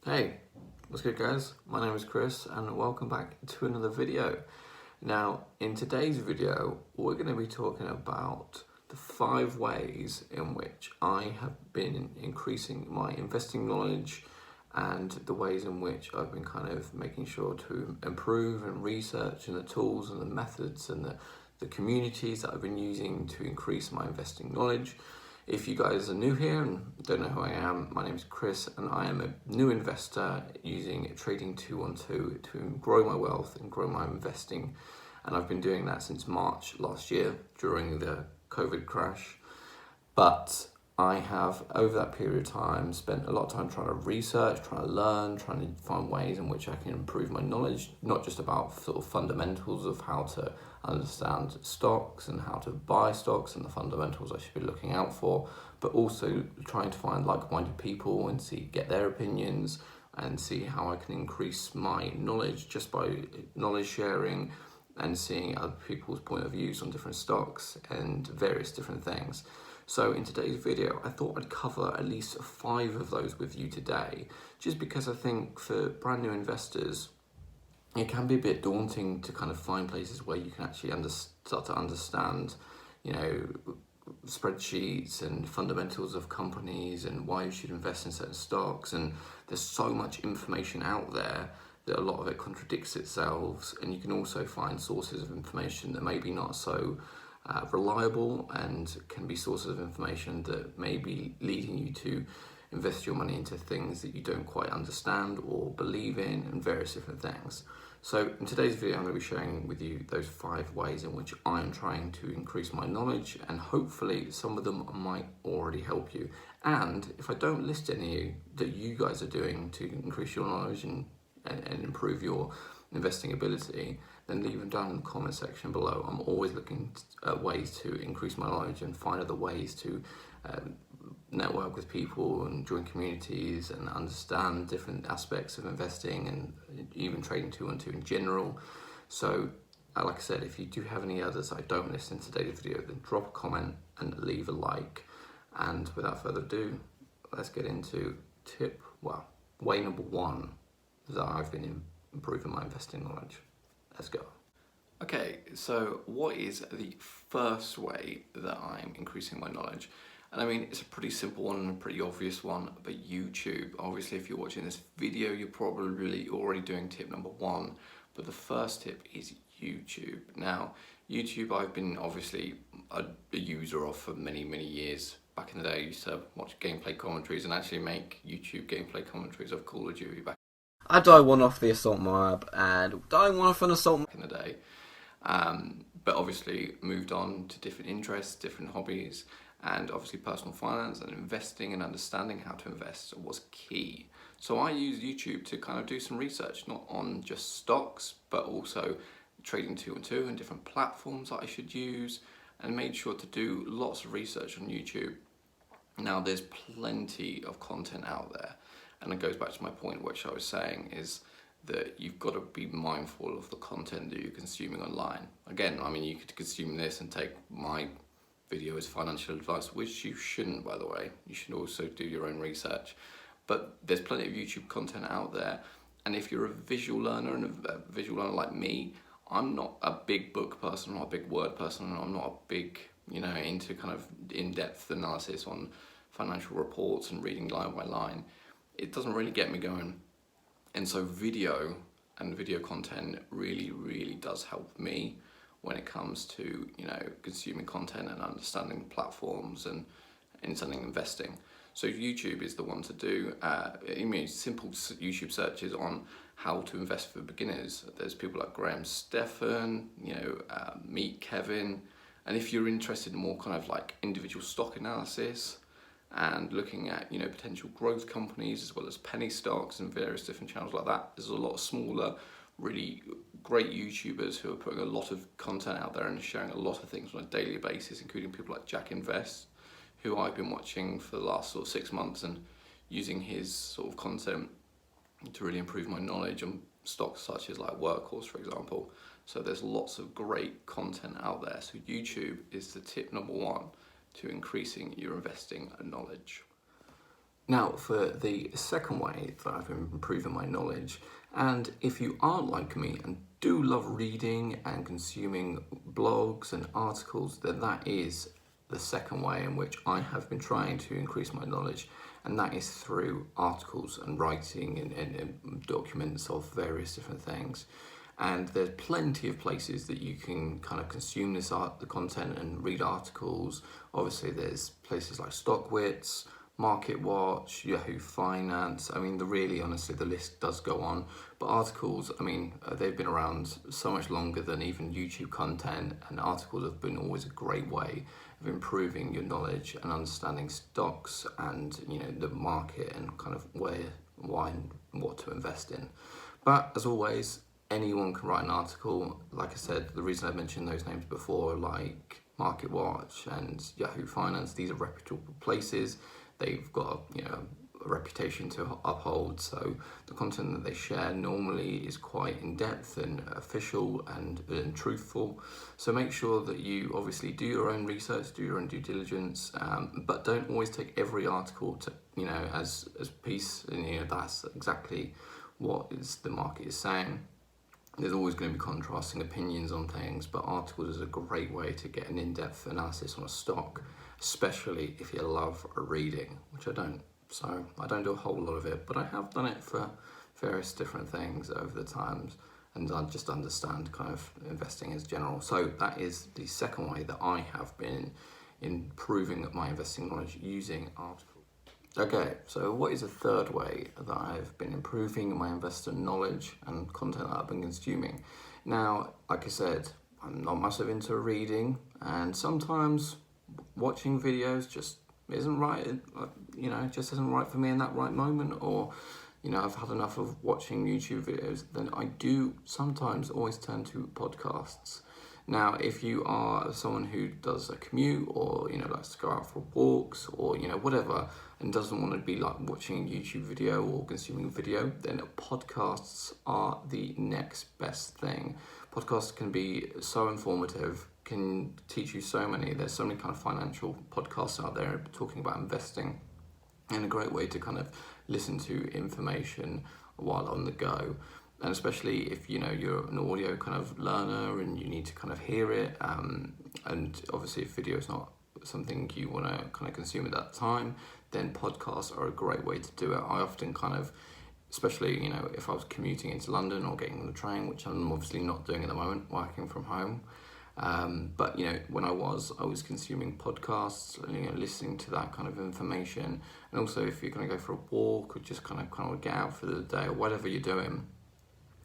Hey, what's good guys? My name is Chris and welcome back to another video. Now, in today's video, we're going to be talking about the 5 ways in which I have been increasing my investing knowledge and the ways in which I've been kind of making sure to improve and research and the tools and the methods and the communities that I've been using to increase my investing knowledge. If you guys are new here and don't know who I am, my name is Chris and I am a new investor using Trading 212 to grow my wealth and grow my investing. And I've been doing that since March last year during the COVID crash. But I have, over that period of time, spent a lot of time trying to research, trying to learn, trying to find ways in which I can improve my knowledge, not just about sort of fundamentals of how to understand stocks and how to buy stocks and the fundamentals I should be looking out for, but also trying to find like-minded people and get their opinions and see how I can increase my knowledge just by knowledge sharing and seeing other people's point of views on different stocks and various different things. So in today's video, I thought I'd cover at least 5 of those with you today, just because I think for brand new investors, it can be a bit daunting to kind of find places where you can actually start to understand, spreadsheets and fundamentals of companies and why you should invest in certain stocks. And there's so much information out there that a lot of it contradicts itself, and you can also find sources of information that maybe not so reliable and can be sources of information that may be leading you to invest your money into things that you don't quite understand or believe in and various different things. So in today's video, I'm going to be sharing with you those 5 ways in which I am trying to increase my knowledge, and hopefully some of them might already help you. And if I don't list any that you guys are doing to increase your knowledge and improve your investing ability, then leave them down in the comment section below. I'm always looking at ways to increase my knowledge and find other ways to network with people and join communities and understand different aspects of investing and even Trading 212 in general. So like I said, if you do have any others I don't list in today's video, then drop a comment and leave a like. And without further ado, let's get into way number 1 that I've been improving my investing knowledge. Let's go. Okay, so what is the first way that I'm increasing my knowledge? And I mean, it's a pretty simple one and a pretty obvious one, but YouTube. Obviously, if you're watching this video, you're probably already doing tip number 1, but the first tip is YouTube. Now, YouTube I've been obviously a user of for many, many years. Back in the day, I used to watch gameplay commentaries and actually make YouTube gameplay commentaries of Call of Duty back. I died one off the Assault Moab and died one off an Assault Moab in the day. But obviously moved on to different interests, different hobbies, and obviously personal finance and investing and understanding how to invest was key. So I use YouTube to kind of do some research, not on just stocks, but also Trading 212 and different platforms that I should use, and made sure to do lots of research on YouTube. Now there's plenty of content out there, and it goes back to my point which I was saying is that you've got to be mindful of the content that you're consuming online. Again, I mean, you could consume this and take my video as financial advice, which you shouldn't, by the way. You should also do your own research. But there's plenty of YouTube content out there, and if you're a visual learner and a visual learner like me, I'm not a big book person, I'm not a big word person, and I'm not a big, into kind of in-depth analysis on financial reports and reading line by line. It doesn't really get me going. And so video and video content really, really does help me when it comes to, consuming content and understanding platforms and understanding investing. So YouTube is the one to do. Simple YouTube searches on how to invest for beginners. There's people like Graham Stephan, Meet Kevin. And if you're interested in more kind of like individual stock analysis and looking at, potential growth companies as well as penny stocks and various different channels like that, there's a lot of smaller, really great YouTubers who are putting a lot of content out there and sharing a lot of things on a daily basis, including people like Jack Invest, who I've been watching for the last sort of 6 months and using his sort of content to really improve my knowledge on stocks such as like Workhorse, for example. So there's lots of great content out there. So YouTube is the tip number 1 to increasing your investing knowledge. Now, for the second way that I've been improving my knowledge, and if you aren't like me and do love reading and consuming blogs and articles, then that is the second way in which I have been trying to increase my knowledge, and that is through articles and writing and documents of various different things. And there's plenty of places that you can kind of consume the content and read articles. Obviously, there's places like StockWits, MarketWatch, Yahoo Finance. I mean, honestly, the list does go on. But articles, I mean, they've been around so much longer than even YouTube content, and articles have been always a great way of improving your knowledge and understanding stocks and, you know, the market and kind of why and what to invest in. But as always, anyone can write an article. Like I said, the reason I mentioned those names before, like MarketWatch and Yahoo Finance, these are reputable places. They've got a reputation to uphold, so the content that they share normally is quite in-depth and official and truthful. So make sure that you obviously do your own research, do your own due diligence, but don't always take every article to as piece, and that's exactly what the market is saying. There's always going to be contrasting opinions on things, but articles is a great way to get an in-depth analysis on a stock, especially if you love reading, which I don't. So I don't do a whole lot of it, but I have done it for various different things over the times, and I just understand kind of investing as general. So that is the second way that I have been improving my investing knowledge, using articles. Okay, so what is a third way that I've been improving my investor knowledge and content that I've been consuming? Now, like I said, I'm not massive into reading, and sometimes watching videos just isn't right, just isn't right for me in that right moment, or, I've had enough of watching YouTube videos. Then I do sometimes always turn to podcasts. Now, if you are someone who does a commute or, likes to go out for walks or, whatever, and doesn't want to be like watching a YouTube video or consuming video, then podcasts are the next best thing. Podcasts can be so informative, can teach you there's so many kind of financial podcasts out there talking about investing, and a great way to kind of listen to information while on the go. And especially if you're an audio kind of learner and you need to kind of hear it, and obviously if video is not something you want to kind of consume at that time, then podcasts are a great way to do it. I often kind of, especially if I was commuting into London or getting on the train, which I'm obviously not doing at the moment, working from home, but when I was consuming podcasts, listening to that kind of information. And also if you're going to go for a walk or just kind of get out for the day or whatever you're doing,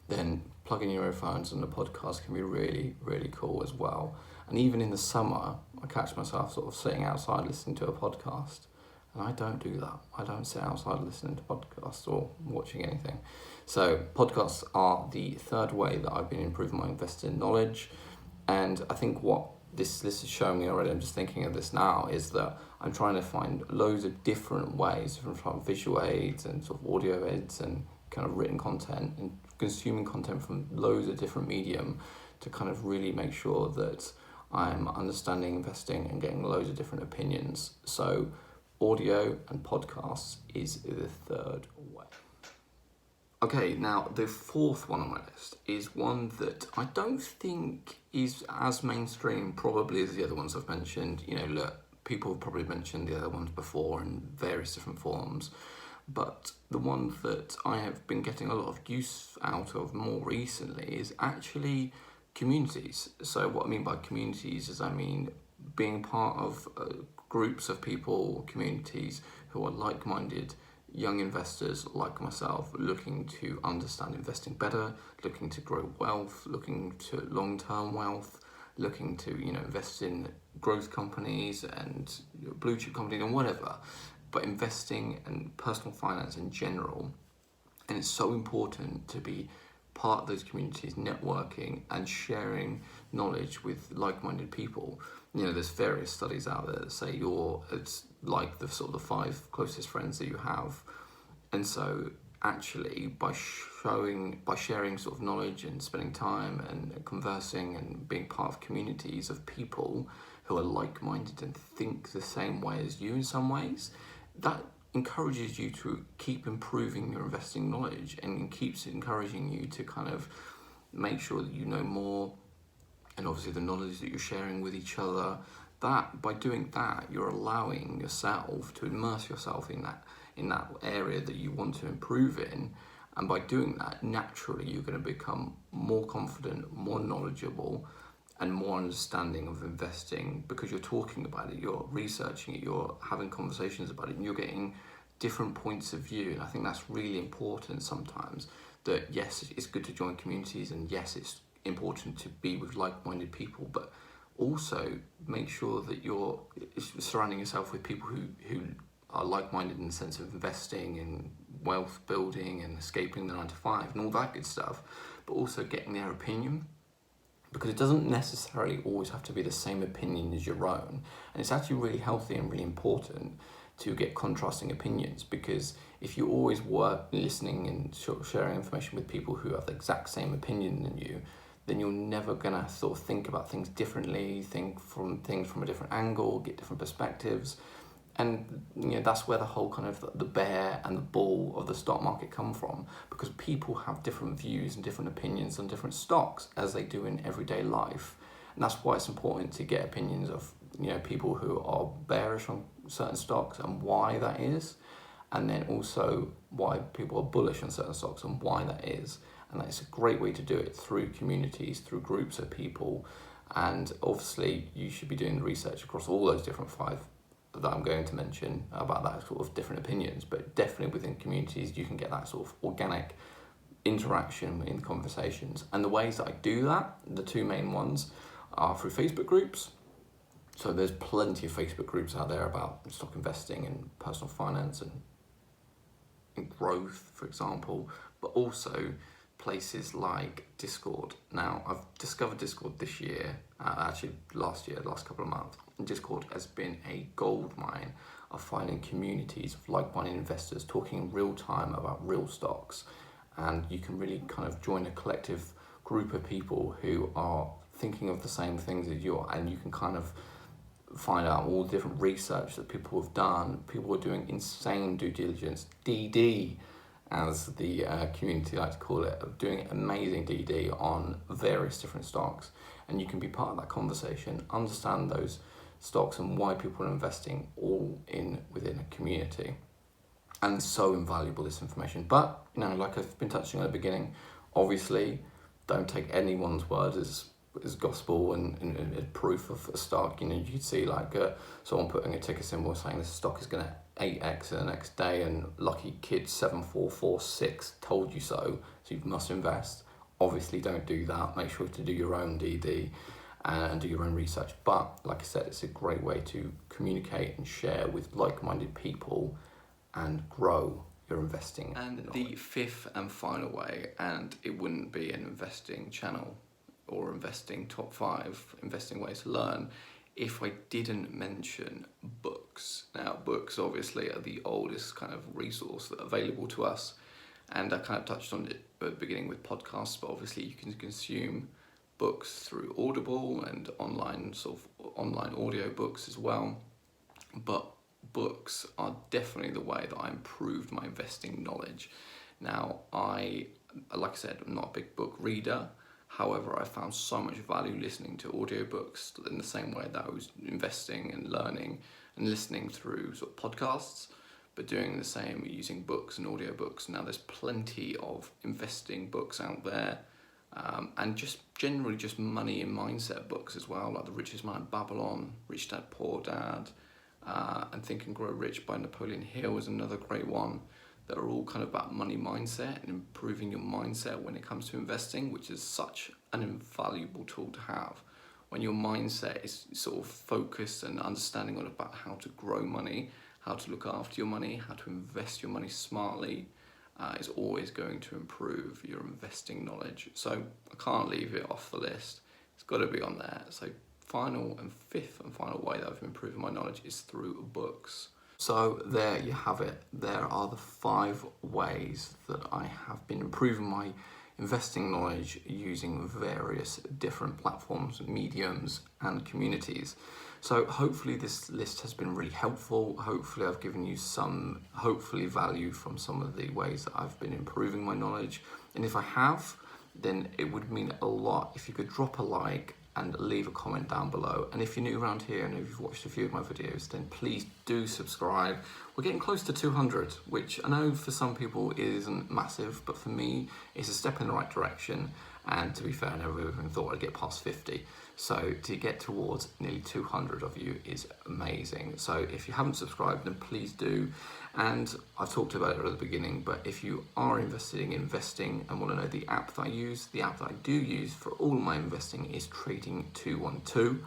then plugging your earphones and the podcast can be really, really cool as well. And even in the summer, I catch myself sort of sitting outside listening to a podcast, and I don't do that. I don't sit outside listening to podcasts or watching anything. So podcasts are the third way that I've been improving my investing knowledge. And I think what this is showing me already, I'm just thinking of this now, is that I'm trying to find loads of different ways, from visual aids and sort of audio aids and kind of written content, and consuming content from loads of different medium to kind of really make sure that I'm understanding investing and getting loads of different opinions. So audio and podcasts is the third way. Okay, now the fourth one on my list is one that I don't think is as mainstream probably as the other ones I've mentioned. Look, people have probably mentioned the other ones before in various different forms, but the one that I have been getting a lot of use out of more recently is actually communities. So what I mean by communities is being part of groups of people, communities who are like-minded young investors like myself, looking to understand investing better, looking to grow wealth, looking to long-term wealth, looking to invest in growth companies and blue chip companies and whatever, but investing and personal finance in general. And it's so important to be part of those communities, networking and sharing knowledge with like-minded people. There's various studies out there that say it's like the sort of the 5 closest friends that you have. And so actually by sharing sort of knowledge and spending time and conversing and being part of communities of people who are like-minded and think the same way as you in some ways, that encourages you to keep improving your investing knowledge and keeps encouraging you to kind of make sure that you know more, and obviously the knowledge that you're sharing with each other, that by doing that, you're allowing yourself to immerse yourself in that area that you want to improve in. And by doing that, naturally you're going to become more confident, more knowledgeable, and more understanding of investing, because you're talking about it, you're researching it, you're having conversations about it, and you're getting different points of view. And I think that's really important sometimes, that yes, it's good to join communities, and yes, it's important to be with like-minded people, but also make sure that you're surrounding yourself with people who are like-minded in the sense of investing in wealth building and escaping the 9 to 5 and all that good stuff, but also getting their opinion, because it doesn't necessarily always have to be the same opinion as your own. And it's actually really healthy and really important to get contrasting opinions, because if you always work listening and sharing information with people who have the exact same opinion than you, then you're never gonna sort of think about things differently, think from things from a different angle, get different perspectives. And that's where the whole kind of the bear and the bull of the stock market come from, because people have different views and different opinions on different stocks, as they do in everyday life. And that's why it's important to get opinions of people who are bearish on certain stocks and why that is, and then also why people are bullish on certain stocks and why that is. And that's a great way to do it, through communities, through groups of people. And obviously you should be doing the research across all those different 5 that I'm going to mention about that sort of different opinions, but definitely within communities you can get that sort of organic interaction in conversations. And the ways that I do that, the 2 main ones, are through Facebook groups. So there's plenty of Facebook groups out there about stock investing and personal finance and growth, for example, but also places like Discord. Now, I've discovered Discord this year, actually last couple of months. Discord has been a gold mine of finding communities of like-minded investors talking in real time about real stocks. And you can really kind of join a collective group of people who are thinking of the same things as you are, and you can kind of find out all the different research that people have done. People are doing insane due diligence, DD, as the community like to call it, of doing amazing DD on various different stocks. And you can be part of that conversation, understand those stocks and why people are investing all within a community. And so invaluable, this information. But, like I've been touching at the beginning, obviously don't take anyone's word as gospel and proof of a stock. You could see like someone putting a ticker symbol saying this stock is going to 8x the next day, and lucky kid 7446 told you so you must invest. Obviously don't do that. Make sure to do your own DD and do your own research. But like I said, it's a great way to communicate and share with like-minded people and grow your investing. And the 5th and final way, and it wouldn't be an investing channel or investing top 5 investing ways to learn if I didn't mention books. Now, books obviously are the oldest kind of resource that are available to us, and I kind of touched on it at the beginning with podcasts, but obviously you can consume books through Audible and online audio books as well. But books are definitely the way that I improved my investing knowledge. Now, like I said, I'm not a big book reader. However, I found so much value listening to audiobooks in the same way that I was investing and learning and listening through sort of podcasts, but doing the same using books and audiobooks. Now, there's plenty of investing books out there, and just generally just money and mindset books as well, like The Richest Man in Babylon, Rich Dad Poor Dad, and Think and Grow Rich by Napoleon Hill is another great one. That are all kind of about money mindset and improving your mindset when it comes to investing, which is such an invaluable tool to have. When your mindset is sort of focused and understanding on about how to grow money, how to look after your money, how to invest your money smartly, is always going to improve your investing knowledge. So I can't leave it off the list. It's got to be on there. So final and 5th and final way that I've improved my knowledge is through books. So there you have it. There are the 5 ways that I have been improving my investing knowledge using various different platforms, mediums and communities. So hopefully this list has been really helpful. Hopefully I've given you some, value from some of the ways that I've been improving my knowledge. And if I have, then it would mean a lot if you could drop a like and leave a comment down below. And if you're new around here and if you've watched a few of my videos, then please do subscribe. We're getting close to 200, which I know for some people isn't massive, but for me, it's a step in the right direction. And to be fair, I never even thought I'd get past 50. So to get towards nearly 200 of you is amazing. So if you haven't subscribed, then please do. And I've talked about it at the beginning, but if you are investing and want to know the app that I use, the app that I do use for all my investing is Trading 212.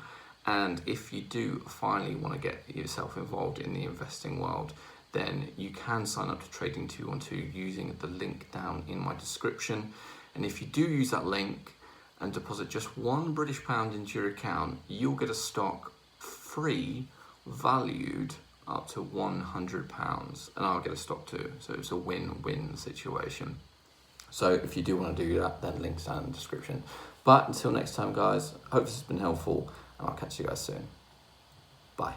And if you do finally want to get yourself involved in the investing world, then you can sign up to Trading 212 using the link down in my description. And if you do use that link and deposit just £1 into your account, you'll get a stock free valued up to £100, and I'll get a stock too. So it's a win-win situation. So if you do want to do that, then links down in the description. But until next time, guys, I hope this has been helpful, and I'll catch you guys soon. Bye.